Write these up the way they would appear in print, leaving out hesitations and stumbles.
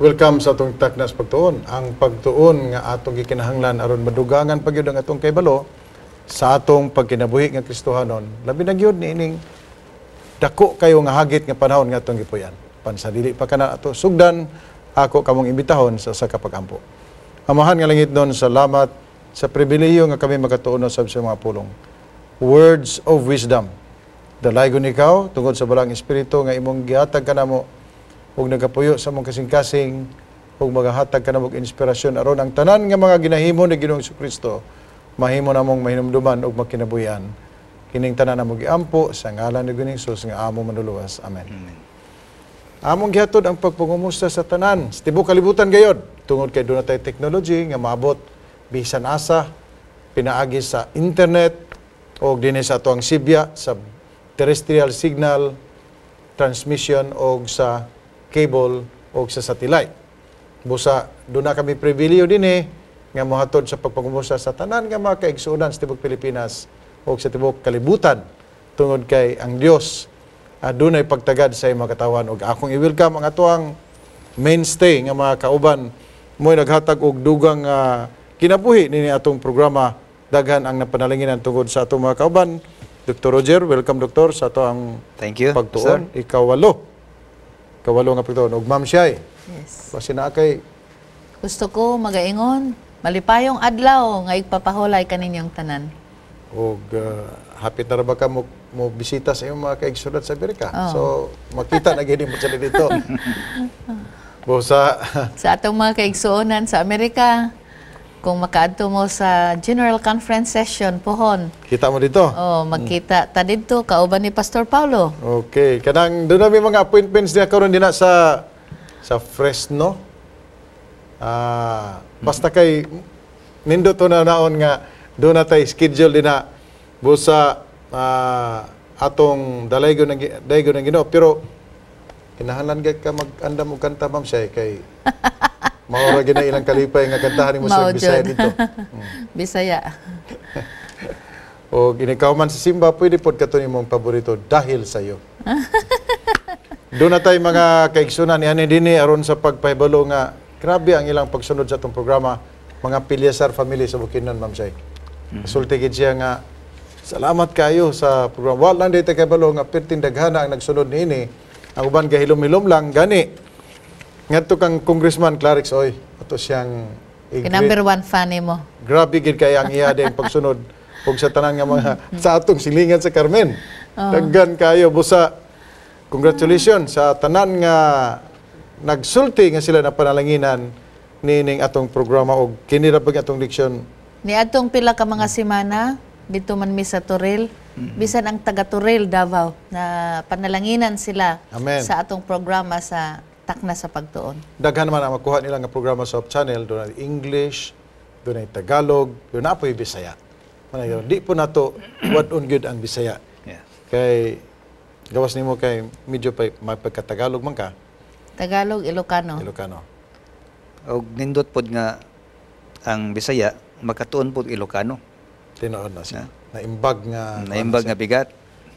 welcome sa atong taknas pagtuon. Ang pagtuon nga atong gikinahanglan aron madugangan pagyud ang atong kaybalo sa atong pagkinabuhi nga Kristohanon. Labi na gyud niining dako kayo nga hagit nga panahon nga atong gipuy-an. Pansadili pa kana ato sugdan ako kamong imbitahon sa pag-ampo. Amahan nga langit nun, salamat sa pribilehiyo nga kami makatuon sa mga pulong. Words of wisdom. Dalaygon ikaw tungod sa balang espiritu nga imong gihatag kanamo ug nagapuyo sa mong kasing-kasing ug magahatag kanamo og inspirasyon aron ang tanan nga mga ginahimo ni Ginoong Kristo mahimo namong mahinumduman ug makinabuhian. Kining tanan namo giampo sa ngalan ni Ginoong Hesus nga amo manuluwas. Amen. Among gihatod ang pagpangumusta sa tanan sa tibuok kalibutan gayod tungod kay dunay tay technology nga maabot bisan asa pinaagi sa internet o dinhi sa atoang Sibya sa terrestrial signal transmission o sa cable o sa satellite. Busa, doon na kami pribiliyo din nga mohatod sa pagpangumusta sa tanan nga mga kaigsuonan sa tibuok Pilipinas o sa tibuok kalibutan tungod kay ang Dios doon ay pagtagad sa mga katawan. O akong i-welcome ang atuang mainstay nga mga kauban mo'y naghatag og dugang kinabuhi nini atong programa. Daghan ang napanalinginan tungod sa atong mga kauban. Dr. Roger, welcome Dr. sa atoang pagtuon. Ikawalo nga pagtuon. Og Ma'am Shai. Yes. Kasi na kay Gusto ko magaingon, malipayong adlaw nga igpapahulay kaninyong tanan. og hapit na ra ba ka mo bisita sa iyong mga kaigsulat sa Amerika. Oh. So makita na gini mo sila dito. Busa Sa atong mga kaigsuonan sa Amerika, kung makaadto mo sa General Conference Session pohon, kita mo dito. magkita ta didto kauban ni Pastor Paulo. Okay, kanang doon na may mga appointments niya karon din sa Fresno. Basta kay nindo to na naon nga doon na tay schedule din na busa atong dalaygon ng Ginoo, pero kinahanglan gay ka mag-andam og kanta Ma'am Shai kay maura gina ilang kalipay nga kantahan mo sa Bisaya dito. Bisaya. O ginikaw man sa simba, pwede po kato mong paborito dahil sa iyo. Doon na tayo mga kaigsunan ni Dini aron sa pagpahibalo nga grabe ang ilang pagsunod sa itong programa, mga Pilyasar family sa Bukidnon, Ma'am Shai. Sultigid siya nga, salamat kayo sa programa. Wala lang dito kahibalo nga pertindaghana ang nagsunod ni ini. Ang uban gahilom-hilom lang, gani. Ngadto kang Congressman Clarix, oy, ato siyang Number 1 fan mo. grabe gid kay ang iya din pagsunod ug sa tanan nga mga sa atong silingan sa Carmen. Daghan kayo busa. Congratulations sa tanan nga nagsulti nga sila na panalanginan nining atong programa og kini ra pag atong leksyon. Ni atong pila ka mga semana dito man mi sa Turil, bisan ang taga Turil Davao na panalanginan sila Amen. sa atong programa sa Takna sa Pagtuon. Daghan man ang makuha nila nga programa sa channel, doon ay English, doon ay Tagalog, doon na po yung Bisaya. Di po na to what on good ang Bisaya. Yeah. Kay gawas nimo kay medyo pa mapagka-Tagalog man ka. Tagalog, Ilocano. Ilocano. Og nindot pod nga ang Bisaya makatuon pod Ilocano. Tinuod na siya. Naimbag nga. Naimbag nga bigat.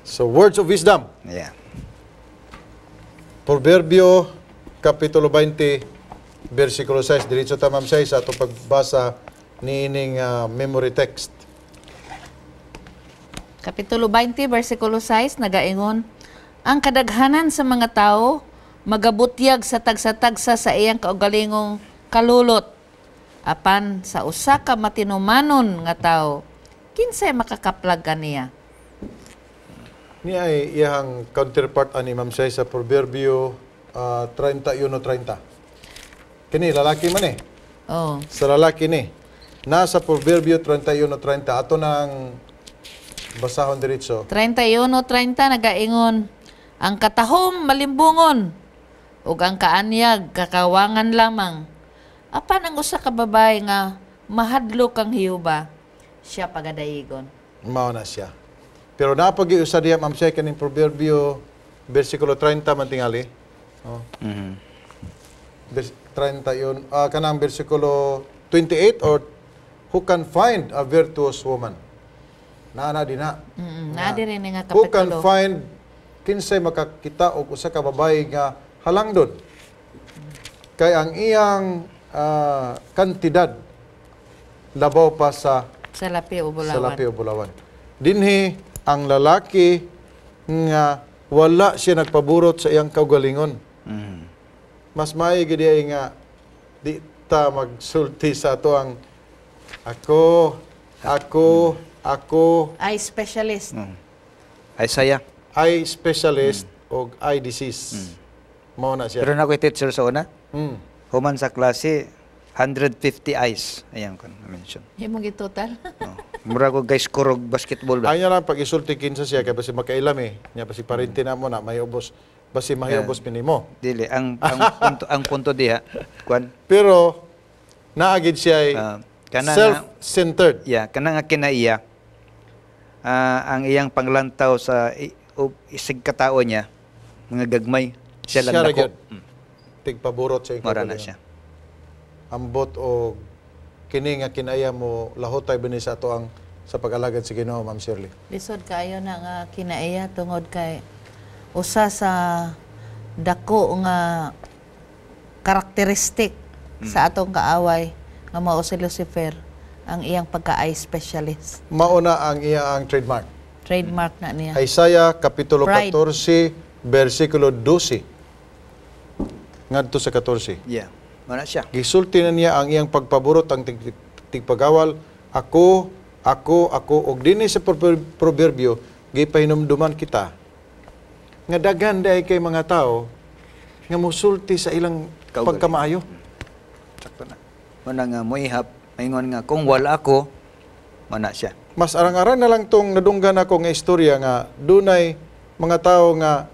So words of wisdom. Yeah. Proverbio Kapitulo 20, versikulo 6. Diretso ta Ma'am Shai sa atong pagbasa niining memory text. Kapitulo 20, versikulo 6, nagaingon, ang kadaghanan sa mga tao, magabutyag sa tagsa-tagsa sa iyang kaugalingong kalulot. Apan sa usa ka matinumanon nga tao, kinsay makakaplag kaniya? Ni ay iyang counterpart ani Ma'am Shai sa Proverbio 31:30. Kini lalaki man Oh. Sa lalaki ni. Nasa Proverbio 31:30 ato nang basahon diretso. 31:30 nagaingon, ang katahom malimbungon, ug ang kaanyag kakawangan lamang. Apan ang usa ka babae nga mahadlok kang hiuba, siya pagadayigon. Mao na siya. Pero napag-iusa diya Ma'am Shai kaning Proverbio versikulo 30 man tingali. Oh. 30 yun. Kanang versikulo 28 or who can find a virtuous woman? Na din na. Nadi rin nga Who can kapitulo. find kinsay makakita og usa ka babae nga halangdon. Kay ang iyang kantidad labaw pa sa Salapi o Bulawan. Salapi o Bulawan. Dinhi ang lalaki nga wala siya nagpaburot sa iyang kaugalingon. Mas maigi diay nga di ta magsulti sa ato ang ako Eye specialist. Isaiah. eye specialist o eye disease. Mao na siya. Pero na ko teacher sa una, Mm. human sa klase, 150 eyes. Ayan ko na-mention. Himong gitotal. Oh. Mura ko guys, kurog basketball ba? Anya lang pag isulti kinsa siya kay basi makailam nya basi parinti na mo na may ubos basi mahubos pinimo. Dili, ang punto diha, kwan, Pero naagid siya ay kana nga, self-centered. kana nga kinaiya, ang iyang panglantaw sa isig katao niya, mga gagmay, siya lang ra dako. gyud. Tigpaburot sa iyong Mara na kaugalingon. siya. Ambot o kini nga kinaya mo lahotay bini sa ato ang sa pag-alagad sa Ginoo, Ma'am Shirley. Lisod kaayo na nga kinaiya tungod kay usa sa dako nga karakteristik sa atong kaaway nga mao si Lucifer ang iyang pagka-eye specialist. Mauna ang iya ang trademark. Trademark na niya. Isaiah kapitulo Pride. 14 bersikulo 12 ngadto sa 14. Yeah, mara siya. Gisulti na niya ang iyang pagpaburot ang tigpagawal ako og dinhi sa proverbio gipahinumduman kita nga daghan day kay mga tao nga mosulti sa ilang Kaugalingon. pagkamaayo. Sakto na. Muna nga moihap, maingon nga, kung wala ako, mana siya. Mas arang-arang na lang tong nadunggan ako nga istorya nga dunay mga tao nga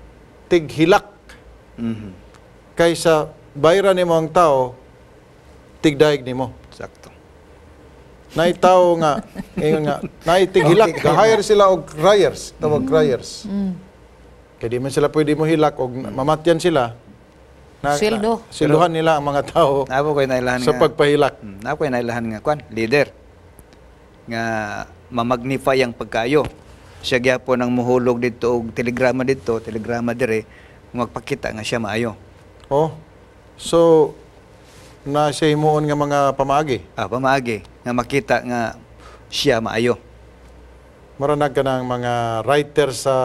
tighilak Mhm. kaysa bayra nimo ang tao tigdaig nimo. Sakto. Nay tao nga ingon nga nay tighilak ga-hire sila og criers, tawag criers. Kaya di man sila pwede mo hilak og mamatyan sila. Sweldo. Silduhan nila ang mga tao Nabo ko nailahan sa nga. pagpahilak. Nabo ko nailahan nga kwan, leader. Nga mamagnify ang pagkayo. Siya gyapon ang muhulog dito og telegrama dire, magpakita nga siya maayo. Oh. So na siya himuon nga mga pamaagi. Pamaagi nga makita nga siya maayo. Maranag ka ng mga writer sa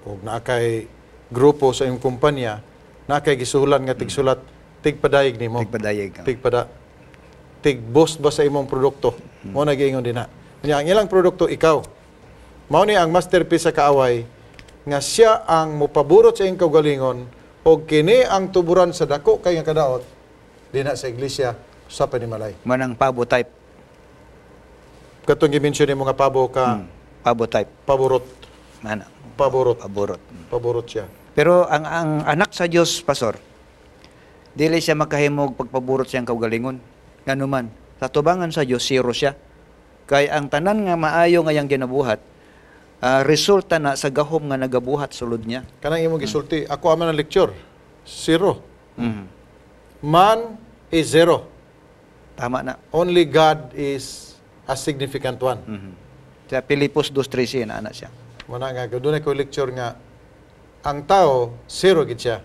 o na kay grupo sa iyong kumpanya na kay gisulan nga tigsulat tigpadayeg nimo. Tigpadayeg. Tig-boost ba sa imong produkto? Mo na giingon din na. Kanya ang ilang produkto ikaw. Mao ni ang masterpiece sa kaaway nga siya ang mopaburot sa iyong kaugalingon o kini ang tuburan sa dako kay nga kadaot dinha sa iglesia sa panimalay. Manang pabo type. Katong gi-mention ni mga pabo ka Pabo type. paborot, Mana. paborot, Paborot. paborot siya. Pero ang anak sa Dios, pastor, dili siya makahimog pagpaburot siyang kaugalingon. Nganuman, sa tubangan sa Dios, zero siya. Kay ang tanan nga maayo nga yang ginabuhat, resulta na sa gahom nga nagabuhat sulod niya. Kanang imong gisulti, ako aman ang lecture. Zero. Mhm. Man is zero. Tama na. Only God is a significant one. Mhm. Sa Pilipos 2:13 na anak siya. Mana nga doon ko lecture nga ang tao zero gid siya.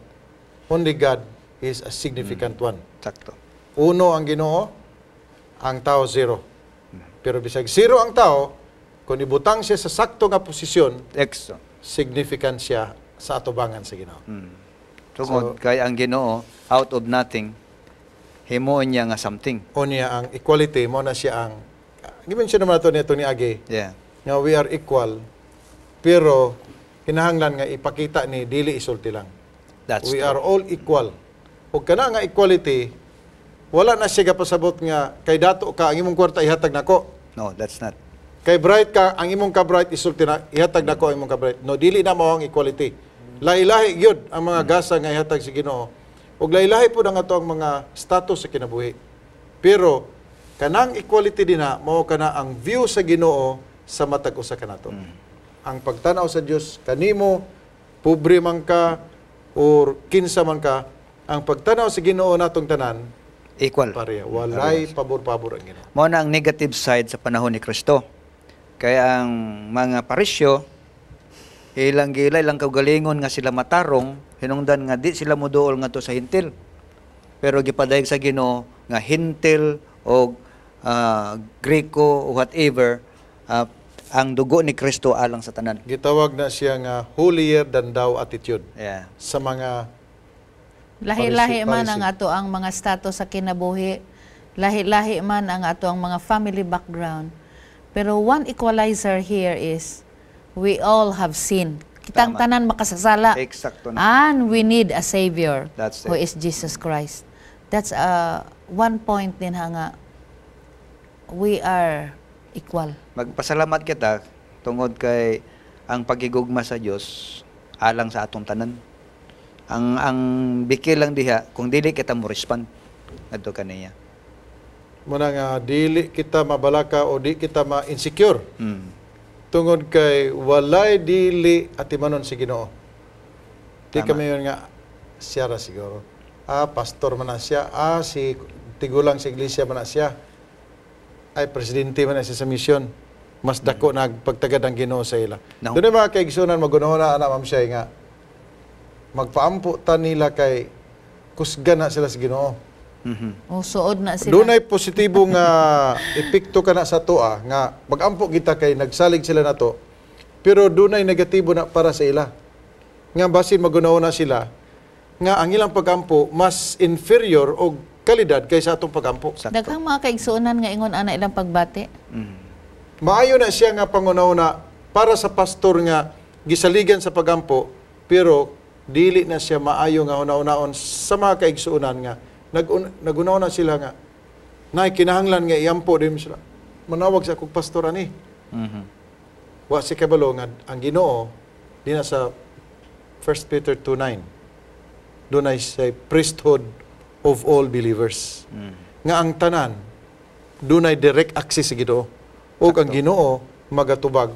Only God is a significant one. Sakto. Uno ang Ginoo, ang tao zero. Pero bisag zero ang tao, kung ibutang siya sa sakto nga posisyon, Exo. significant siya sa atubangan sa Ginoo. Tungod kay ang Ginoo out of nothing himuon niya nga something. O niya ang equality mo na siya ang gimension naman nato nito ni Agi Yeah. nga we are equal pero kinahanglan nga ipakita ni dili isulti lang. That's We true. are all equal. O kana nga equality, wala na siya kapasabot nga kay dato ka ang imong kwarta ihatag nako. No, that's not. Kay bright ka ang imong ka bright isulti na ihatag nako ang imong ka bright. No, dili na mao ang equality. Lahi-lahi gyud ang mga gasa nga ihatag sa Ginoo. Ug lahi-lahi pud ang ato ang mga status sa kinabuhi. Pero kanang equality dinha mao kana ang view sa Ginoo sa matag usa kanato. Ang pagtanaw sa Dios kanimo pobre man ka or kinsa man ka, ang pagtanaw sa Ginoo natong tanan Equal. pareha. Walay pabor-pabor ang Ginoo. Mao na ang negative side sa panahon ni Kristo. Kaya ang mga parisyo, ilang gilay lang kaugalingon nga sila matarong, hinungdan nga di sila moduol nga to sa hintil. pero gipadayag sa Ginoo nga hintil o Greko o whatever, ang dugo ni Kristo alang sa tanan. Gitawag na siya nga holier than thou attitude Yeah. sa mga Lahi-lahi man Pharisee. ang ato ang mga status sa kinabuhi. Lahi-lahi man ang ato ang mga family background. Pero one equalizer here is we all have sinned. Kitang Tama. tanan makasasala. Eksakto na. And we need a Savior That's who it. is Jesus Christ. That's one point din ha nga we are equal. Magpasalamat kita tungod kay ang pagigugma sa Dios alang sa atong tanan. Ang bikil lang diha kung dili kita mo respond adto kaniya. muna nga dili kita mabalaka o di kita ma-insecure Mm. tungod kay walay dili atimanon si Ginoo. Di Tama. kami yun nga siya ra siguro. Pastor man na siya, si tigulang sa iglesia man na siya. Ay presidente man na siya sa misyon. Mas dako nagpagtagad ang Ginoo sa ila. No. Doon mga kaigsunan magunahon na ana ma'am siya nga magpaampo ta nila kay kusgan na sila sa Ginoo. Mhm. O suod na sila. Doon ay positibo nga epekto ka na sa toa nga mag-ampo kita kay nagsalig sila na to. Pero doon ay negatibo na para sa ila. Nga basin magunaw na sila nga ang ilang pag-ampo mas inferior o kalidad kaysa atong pag-ampo. Sakto. Daghang mga kaigsuonan nga ingon ana ilang pagbati. Mhm. Maayo na siya nga pangunaw para sa pastor nga gisaligan sa pagampo pero dili na siya maayo nga una-unaon sa mga kaigsuonan nga nagunaw na sila nga nay kinahanglan nga iampo din sila. Manawag sa akong pastor ani. Mhm. Wa si kabalo nga ang Ginoo di na sa 1 Peter 2:9. Doon ay say priesthood of all believers. Mhm. Nga ang tanan doon ay direct access sa Ginoo. O ang Ginoo magatubag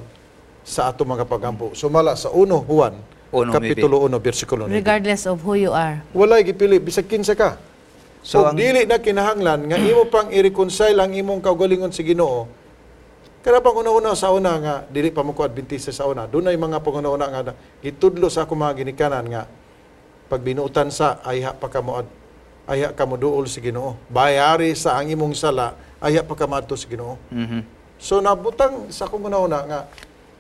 sa ato mga pagampo. Sumala sa 1 Juan, Uno, kapitulo 1, versikulo 9. Regardless of who you are. Walay gipili, bisag kinsa ka. So, So, ang- dili na kinahanglan, nga imo pang i-reconcile ang imong kaugalingon sa Ginoo, kada pang una-una sa una nga, dili pa mo ko Adventista sa una, doon ay mga panguna-una nga, gitudlo sa ako mga ginikanan nga, pag binuutan sa, ayha ka mo duol sa Ginoo. Bayari sa ang imong sala, ayha pa ka maadto sa Ginoo. Mhm. So nabutang sa akong una-una nga,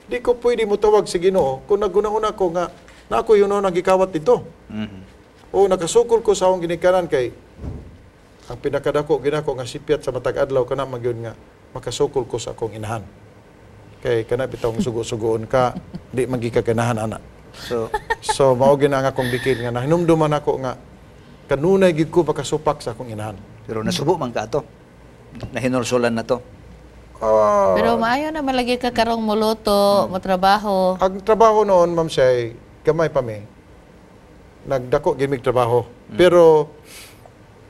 di ko pwede mo tawag si Ginoo kung naguna-una ko nga na ako yun nagikawat dito. Mhm. O nakasukol ko sa akong ginikanan kay ang pinakadako ginako nga sipyat sa matag adlaw kana magyud nga makasukol ko sa akong inahan. Kay kana bitong sugo-sugoon ka, di magikaganahan ana. So, So mao gina nga akong bikid nga nahinumduman ako nga kanunay gid ko pakasupak sa akong inahan. pero nasubo man ka ato. Nahinursulan na to. Pero maayo na malagi ka karong muluto, motrabaho. Ang trabaho noon, ma'am Shay, gamay pa mi. Nagdako gimig trabaho. Pero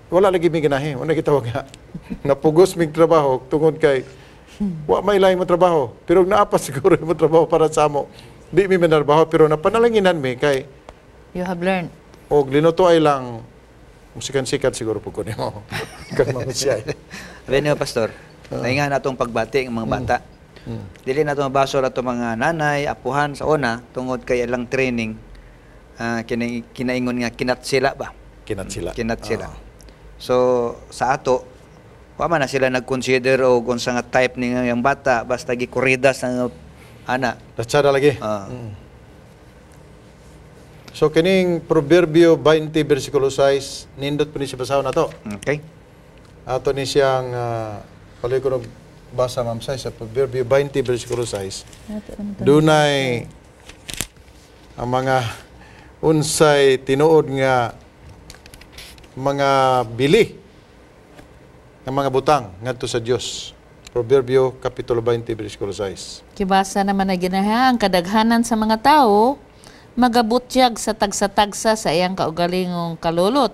wala lagi mi ginahi. Una gitawag nga napugos mig trabaho tungod kay wa may lain mo trabaho. Pero naapa siguro mo trabaho para sa amo. Di mi manarbaho pero napanalanginan mi kay You have learned. og linuto ay lang musikan-sikat siguro po ko nimo. Kag ma'am Shay. Benyo, Pastor. Naingan natong pagbati ng mga bata. Dili na ito mabasol ato mga nanay, apuhan sa una, tungod kay ilang training, kinaingon nga kinat sila ba? Kinat sila. Kinat sila. So, sa ato, wa man na sila nag-consider o kung sa nga type ni nga yung bata, basta gikuridas ng ana. Datsada lagi. Ah. So kining Proverbio 20 versikulo 6 nindot po ni siya basaw na to. Okay? Ato ni siyang paloy ko basa ma'am Sai sa Proverbio 20 versikulo 6. Dunay ang mga unsay tinuod nga mga bili ng mga butang ngadto sa Dios. Proverbio kapitulo 20 versikulo 6. Kibasa naman na ginaha ang kadaghanan sa mga tao, magabutyag sa tagsa-tagsa sa iyang kaugalingong kalulot.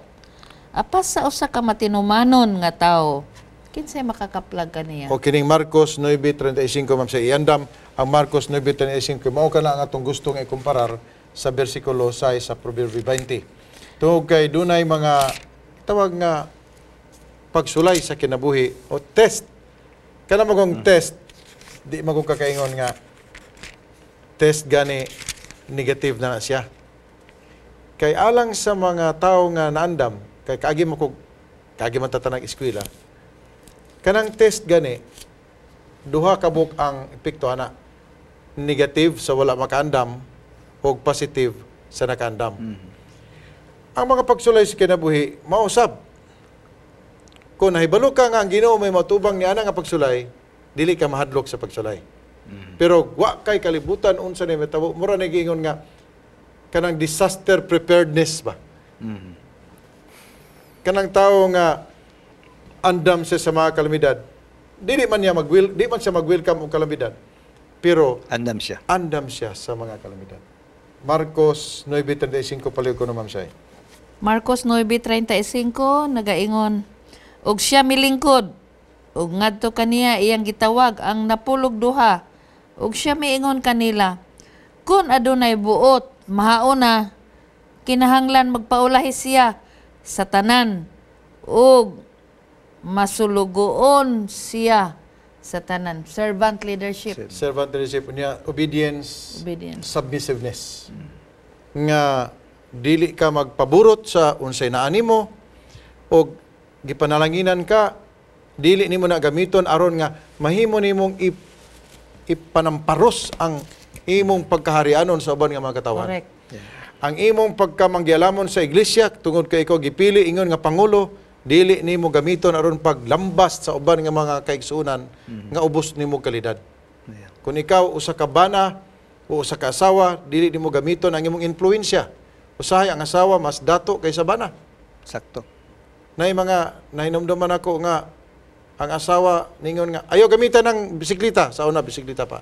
Apas sa usa ka matinumanon nga tao, kinsay makakaplag kaniya? O kining Marcos 9:35 ma'am sa iandam ang Marcos 9:35 mao kana ang atong gustong ikumparar sa bersikulo 6 sa Proverbio 20. Tungod kay dunay mga tawag nga pagsulay sa kinabuhi o test. Kana magong test di magong kakaingon nga test gani negative na siya. Kay alang sa mga tao nga naandam kay kaagi mo kog kagi man tatanang eskwela. Kanang test gani, duha ka buk ang epekto ana. Negative sa wala makaandam o positive sa nakaandam. Ang mga pagsulay sa kinabuhi, mausab. Kung nahibalo ka nga ang Ginoo may matubang ni ana nga pagsulay, dili ka mahadlok sa pagsulay. Pero wa kay kalibutan unsa ni metabo, mura na giingon nga kanang disaster preparedness ba. Kanang tao nga andam siya sa mga kalamidad, di man siya mag-welcome og kalamidad. Pero Andam siya. andam siya sa mga kalamidad. Marcos 9:35 paliw ko na Ma'am Sai. Marcos 9:35 nagaingon, ug siya milingkod, ug ngadto kaniya iyang gitawag ang napulog duha, ug siya miingon kanila, kun adunay buot, mahauna, kinahanglan magpaulahi siya sa tanan, ug masulugoon siya sa tanan. Servant leadership. Servant leadership niya, obedience, Obedience. submissiveness. Nga dili ka magpaburot sa unsay naa nimo o gipanalanginan ka, dili nimo na gamiton aron nga mahimo nimong ipanamparos ang imong pagkaharianon sa uban nga mga katawan. Correct. Ang imong pagkamanggialamon sa iglesia tungod kay ikaw gipili ingon nga pangulo, dili nimo gamiton aron paglambas sa uban nga mga kaigsuonan nga ubos nimo kalidad. Kung ikaw usa ka bana o usa ka asawa, dili nimo gamiton ang imong influensya. Usahay ang asawa mas dato kaysa bana. Sakto. Nay mga nahinumduman ako nga ang asawa ningon nga ayaw gamitan ng bisikleta, sa una bisikleta pa.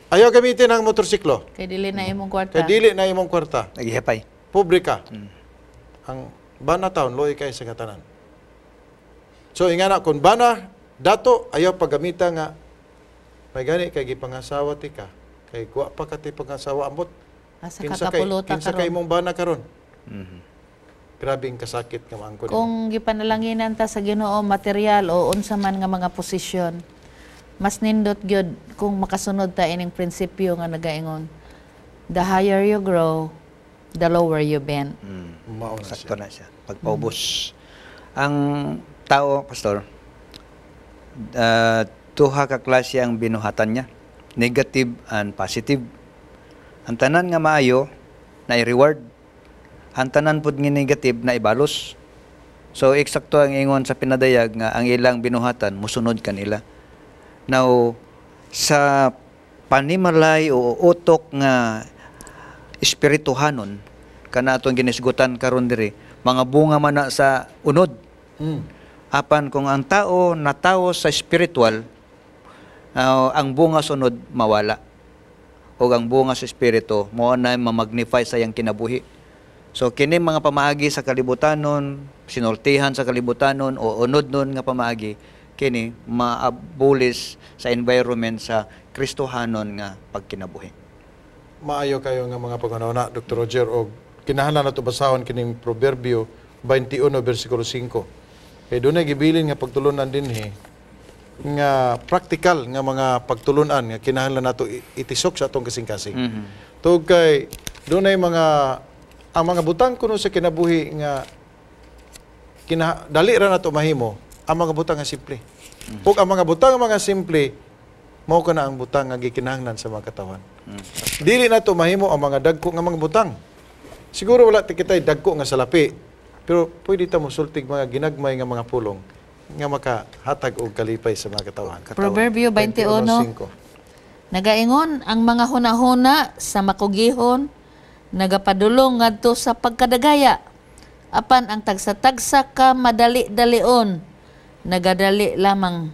Ayaw gamitin ang motorsiklo. Kay dili na imong kwarta. Kay dili na imong kwarta. Naghihapay. Pobre ka. Ang bana taon, loy kay sa katanan. So, ingana, kung bana, dato, ayaw paggamita nga, may gani, kay gipangasawa ti ka, kay kuwa pa ka ti pangasawa ambot, Asa katapuluta kinsa kay karon. mong bana karon. Grabing kasakit nga maangkon. Kung gipanalanginan ta sa Ginoo material o unsa man nga mga posisyon, mas nindot gyud kung makasunod ta ining prinsipyo nga nagaingon. The higher you grow, the lower you bend. Mauna Sakto siya. na siya. Pagpaubos. Ang tao, Pastor, tuha ka klase ang binuhatan niya. Negative and positive. Ang tanan nga maayo, na i-reward. Ang tanan pud nga negative, na ibalos. So, eksakto ang ingon sa pinadayag nga ang ilang binuhatan, musunod kanila. Now, sa panimalay o utok nga espirituhanon, kana atong ginisgutan karon diri, mga bunga man na sa unod. Apan kung ang tao natawo sa spiritual, ang bunga sunod mawala. O ang bunga sa espiritu mao na mamagnify sa iyang kinabuhi. So kini mga pamaagi sa kalibutanon, sinultihan sa kalibutanon o unod nun nga pamaagi, kini maabulis sa environment sa Kristohanon nga pagkinabuhi. Maayo kayo nga mga pagkanauna, Dr. Roger, o kinahanglan nato basahon kining Proverbio 21 versikulo 5. Kay dunay gibilin nga pagtulunan dinhi nga practical nga mga pagtulunan nga kinahanglan nato itisok sa atong kasing-kasing. Tug kay dunay mga ang mga butang kuno sa kinabuhi nga dali ra nato mahimo ang mga butang nga simple. Ug ang mga butang nga mga simple mao kana ang butang nga gikinahanglan sa mga katawan. Dili nato mahimo ang mga dagko nga mga butang. Siguro wala ti kitay dagko nga salapi, pero pwede ta mosultig mga ginagmay nga mga pulong nga makahatag og kalipay sa mga katawan. Proverbio 21. Nagaingon, ang mga hunahuna sa makugihon, nagapadulong ngadto sa pagkadagaya. Apan ang tagsa-tagsa ka madali-dalion, nagadali lamang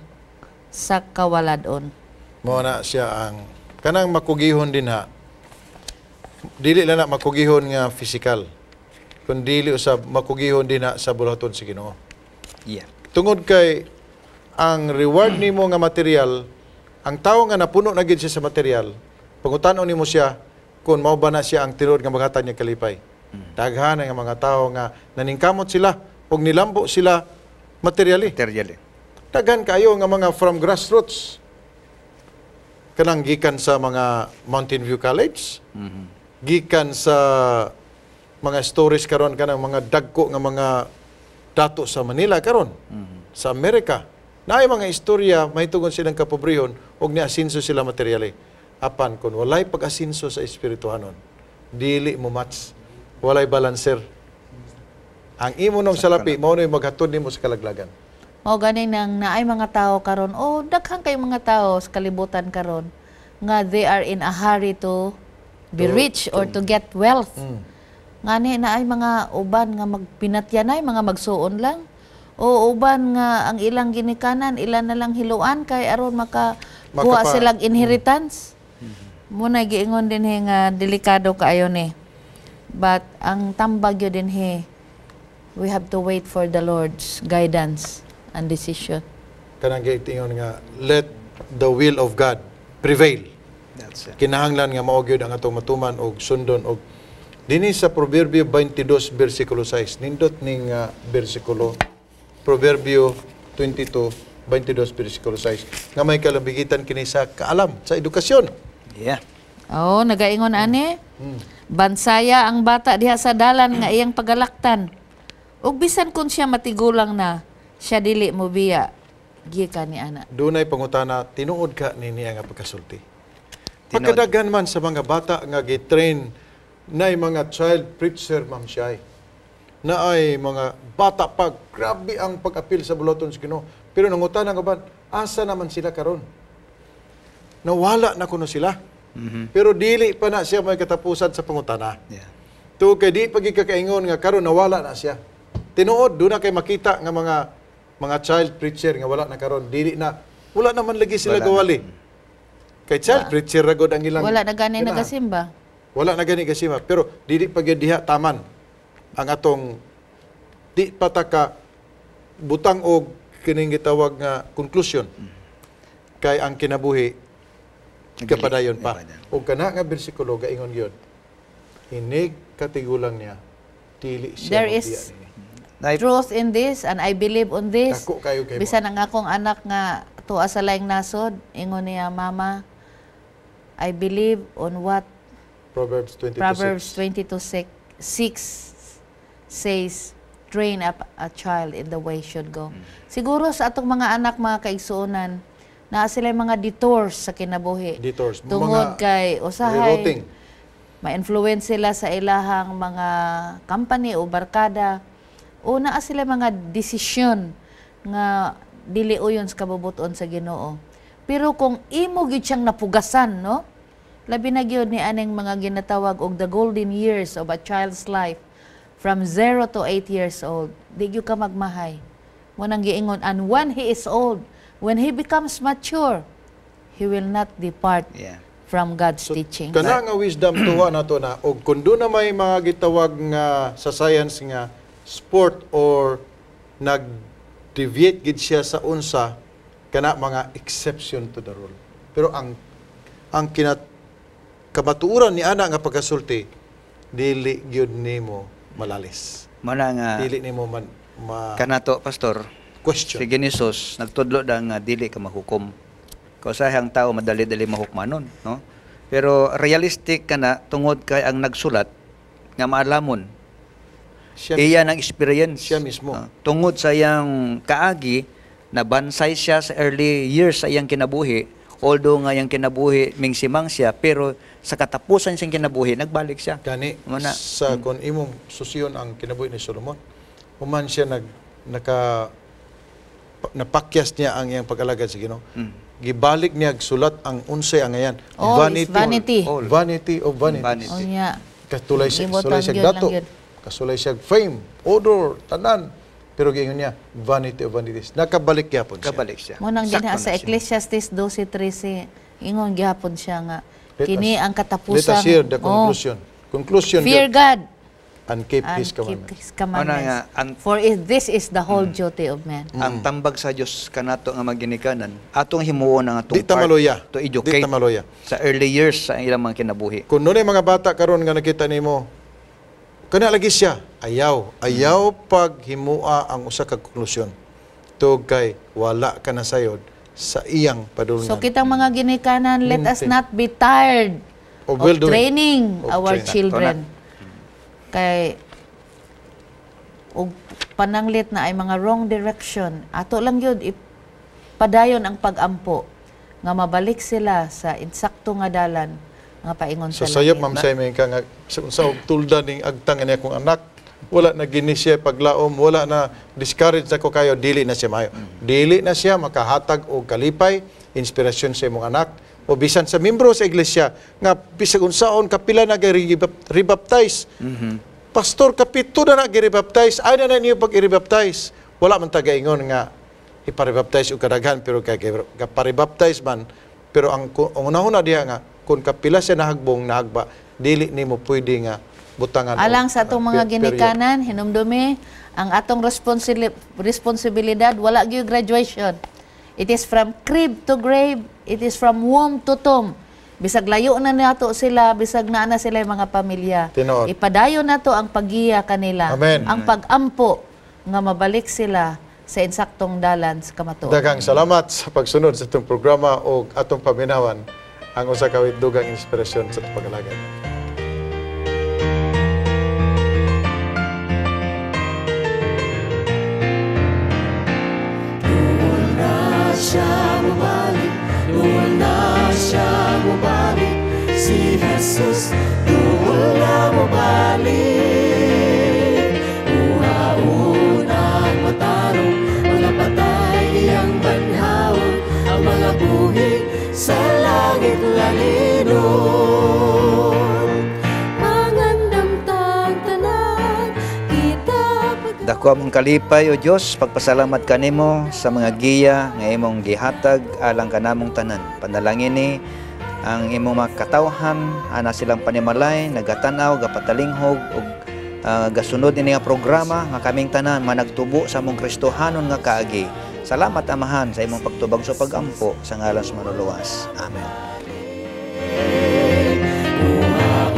sa kawaladon. Mao na siya ang kanang makugihon din ha. Dili lang na makugihon nga physical. Kun dili usab makugihon din ha sa bulaton sa Ginoo. Yeah. Tungod kay ang reward nimo nga material, ang tawo nga napuno na gid siya sa material, pangutan-on nimo siya kung mao ba na siya ang tinuod nga maghatag niya kalipay. Daghan nga mga tawo nga naningkamot sila ug nilambo sila materially. Materially. Daghan kayo nga mga from grassroots. Kanang gikan sa mga Mountain View College, gikan sa mga stories karon kanang mga dagko nga mga dato sa Manila karon, sa Amerika. Naay mga istorya mahitungod silang kapobrehon og niasinso sila materyali. Apan kung walay pag-asinso sa espirituhanon, dili mo match, walay balancer. Ang imo nung salapi mao na maghatod nimo sa kalaglagan. O ganin nang naay mga tao karon, o daghang kay mga tao sa kalibutan karon nga they are in a hurry to be rich or to get wealth. Ngani naay mga uban nga magpinatyanay, mga magsuon lang. O uban nga ang ilang ginikanan, ilan na lang hiluan kay aron makakuha silang inheritance. Muna giingon din nga delikado kaayo ni. But ang tambag yun din we have to wait for the Lord's guidance and decision. Kanang giingon nga, let the will of God prevail. That's it. Kinahanglan nga mao gyud ang atong matuman og sundon og dinhi sa Proverbio 22 bersikulo 6 nindot ning bersikulo Proverbio 22 bersikulo 6 nga may kalabigitan kini sa kaalam sa edukasyon. Yeah. Oh, nagaingon ani. Bansaya ang bata diha sa dalan nga iyang pagalaktan. Ug bisan kun siya matigulang na, siya dili mo biya gikan ni ana. Dunay pangutana, tinuod ka ni niya nga pagkasulti. Pagkadaghan man sa mga bata nga gitrain na mga child preacher, Ma'am Shai, na ay mga bata pag grabe ang pag-apil sa bulaton sa Ginoo. Pero nangutan ang uban, asa naman sila karon? Nawala na kuno sila. Pero dili pa na siya may katapusan sa pangutana. Yeah. To kay di pagikakaingon nga karon nawala na siya. Tinuod do na kay makita nga mga child preacher nga wala na karon, dili na wala naman lagi sila gawali. Kay child preacher ragod ang ilang Wala na gani ginahan. nagasimba. Wala na gani kasima, pero dili pa gyud diha taman ang atong di pataka butang og kining gitawag nga conclusion. Kay ang kinabuhi kapadayon pa. O kana nga bersikulo gaingon gyud. Hinig katigulang niya dili siya There mabiya is nini. truth in this and I believe on this. Dako kayo kay mo. Bisan ang akong anak nga tuwa sa laing nasod, ingon niya, Mama, I believe on what Proverbs 22:6. Proverbs 22:6 says, train up a child in the way should go. Siguro sa atong mga anak, mga kaigsuonan, na sila mga detours sa kinabuhi. Detours. Tungod Mga kay rerouting. usahay, ma-influence sila sa ilahang mga company o barkada. O naa sila mga desisyon nga dili uyon sa kabubuton sa Ginoo. Pero kung imo gyud siyang napugasan, no? Labi na gyud ni aning mga ginatawag og the golden years of a child's life from 0 to 8 years old. Di gyud ka magmahay. Mo nang giingon, and when he is old, when he becomes mature, he will not depart Yeah. from God's teaching. Kana nga wisdom tuwa nato na og kun do na may mga gitawag nga sa science nga sport or nag-deviate gid siya sa unsa, kana mga exception to the rule. Pero ang kamatuoran ni ana nga pagkasulti, dili gyud nimo malalis. Mana nga Dili nimo kanato pastor. question. Si Ginisos nagtudlo da nga dili ka mahukom. Kausahang tao madali-dali mahukmanon, no? Pero realistic kana tungod kay ang nagsulat nga maalamon. Siya, Iya ng experience. siya mismo. Tungod sa iyang kaagi, nabansay siya sa early years sa iyang kinabuhi, although nga iyang kinabuhi mingsimang siya, pero sa katapusan siyang kinabuhi, nagbalik siya. Gani Muna. sa kung imong susiyon ang kinabuhi ni Solomon, human siya napakyas niya ang iyang pag-alagad sa Ginoo. Gibalik niya sulat ang unsay ang ayan. Oh, is vanity. All. Vanity of vanities. Vanity. O niya. Katulay siya, Ibutang sulay siya yun lang dato. yun. Kasulay siya fame, odor, tanan. Pero giingon niya, vanity of vanities. Nakabalik gyapon siya. Kabalik siya. Munang Sakto dinha na sa siya. Ecclesiastes 12:13, ingon gihapon siya nga Let kini us- ang Let katapusan. us hear the Oh, conclusion. Conclusion fear God, God and keep and His keep commandments. His commandments. Ano nga, ang- For this is the whole duty of man. Ang tambag sa Dios kanato nga maginikanan, atong himuon ang atong Di tamaloya. to educate Di tamaloya. sa early years sa ilang mga kinabuhi. Kung noon mga bata karon nga nakita nimo, kana lagi siya, ayaw pag himua ang usa ka konklusyon. Tug kay wala ka na sayod sa iyang padulngan. So kitang mga ginikanan, let us not be tired Of of well-doing. training Of our training. children. Kay og pananglit na ay mga wrong direction, ato lang yun ipadayon ang pag-ampo nga mabalik sila sa insakto nga dalan nga paingon So sa sayop, langit. Ma'am Simon, ka nga, sa tulda ning agtang niya kong anak, wala na gini siya paglaom, wala na discourage ako kayo, dili na siya mayo. Dili na siya makahatag og kalipay, inspirasyon sa imong anak, o bisan sa membro sa iglesia, nga bisag unsaon kapila na rebaptize. Pastor, kapito na nag-rebaptize, ay na niyo pag-rebaptize. Wala man taga-ingon nga, iparebaptize o kadaghan, pero kaparebaptize man, pero ang unahuna diha nga, kung kapila siya nahagba, dili ni mo pwede nga butangan. Alang sa atong mga ginikanan, hinumdumi, ang atong responsibilidad, wala gyud graduation. It is from crib to grave, it is from womb to tomb. Bisag layo na nato sila, bisag naa na sila yung mga pamilya. Tinuod. Ipadayon nato ang paggiya kanila, Amen. ang pag-ampo nga mabalik sila sa insaktong dalan sa kamatuoran. Daghang salamat sa pagsunod sa itong programa o atong paminawan ang usa ka dugang inspirasyon sa itong pag-alagad. Siya bumalik, doon na siya bumalik, si Jesus, doon na bumalik. Una-unang matarong, mga patay ang banhaon, ang mga buhi sa langit lalinon. Mangandamtang tanan, kita Dako among kalipay o Dios, pagpasalamat kanimo sa mga giya nga imong gihatag alang kanamong tanan. Panalangin ni ang imong makatawhan ana silang panimalay, nagatanaw, gapatalinghog ug gasunod ini nga programa nga kaming tanan managtubo sa among Kristohanon nga kaagi. Salamat Amahan sa imong pagtubag sa pag-ampo sa ngalan sa Manuluwas. Amen.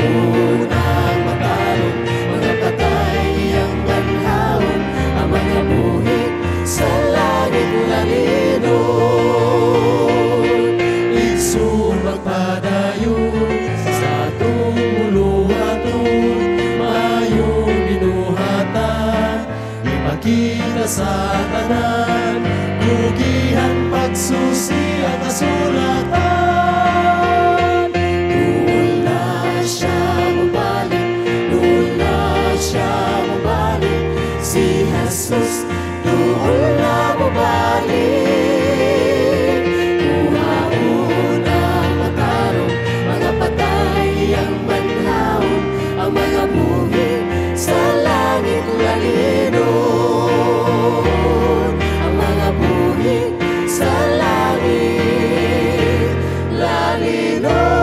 unang matalong, mga patay ang banhaon, ang mga buhi sa langit lalinon. Igsumag padayon sa atong muluhaton, mayong binuhatan, ipakita sa tanan, kugihan pagsusi ang kasulatan. Si Jesus, doon na bumalik. Una-unang matarong, mga patay ang banhaon, ang mga buhi sa langit lalinon. Ang mga buhi sa langit lalinon.